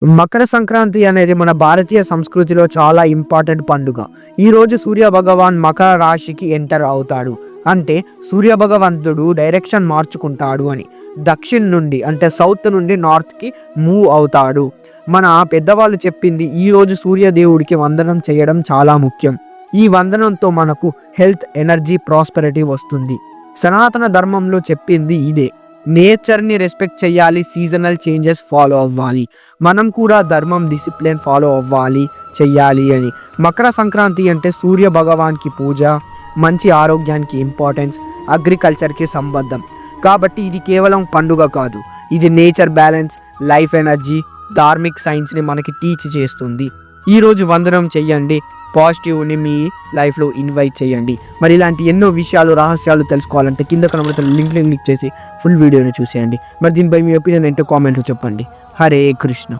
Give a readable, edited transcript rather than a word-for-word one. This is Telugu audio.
మకర సంక్రాంతి అనేది మన భారతీయ సంస్కృతిలో చాలా ఇంపార్టెంట్ పండుగ. ఈరోజు సూర్య భగవాన్ మకర రాశికి ఎంటర్ అవుతాడు. అంటే సూర్య భగవంతుడు డైరెక్షన్ మార్చుకుంటాడు అని. దక్షిణ్ నుండి అంటే సౌత్ నుండి నార్త్కి మూవ్ అవుతాడు. మన పెద్దవాళ్ళు చెప్పింది ఈరోజు సూర్యదేవుడికి వందనం చేయడం చాలా ముఖ్యం. ఈ వందనంతో మనకు హెల్త్, ఎనర్జీ, ప్రాస్పెరిటీ వస్తుంది. సనాతన ధర్మంలో చెప్పింది ఇదే. నేచర్ని రెస్పెక్ట్ చేయాలి, సీజనల్ చేంజెస్ ఫాలో అవ్వాలి. మనం కూడా ధర్మం, డిసిప్లిన్ ఫాలో అవ్వాలి, చెయ్యాలి అని. మకర సంక్రాంతి అంటే సూర్య భగవాన్కి పూజ, మంచి ఆరోగ్యానికి ఇంపార్టెన్స్, అగ్రికల్చర్కి సంబంధం. కాబట్టి ఇది కేవలం పండుగ కాదు, ఇది నేచర్ బ్యాలెన్స్, లైఫ్ ఎనర్జీ, ధార్మిక్ సైన్స్ని మనకి టీచ్ చేస్తుంది. ఈరోజు వందనం చెయ్యండి, పాజిటివ్ని మీ లైఫ్లో ఇన్వైట్ చేయండి. మరి ఇలాంటి ఎన్నో విషయాలు, రహస్యాలు తెలుసుకోవాలంటే కింద కనబడుతున్న లింక్ని క్లిక్ చేసి ఫుల్ వీడియోని చూసేయండి. మరి దీనిపై మీ ఒపీనియన్ ఏంటో కామెంట్లో చెప్పండి. హరే కృష్ణ.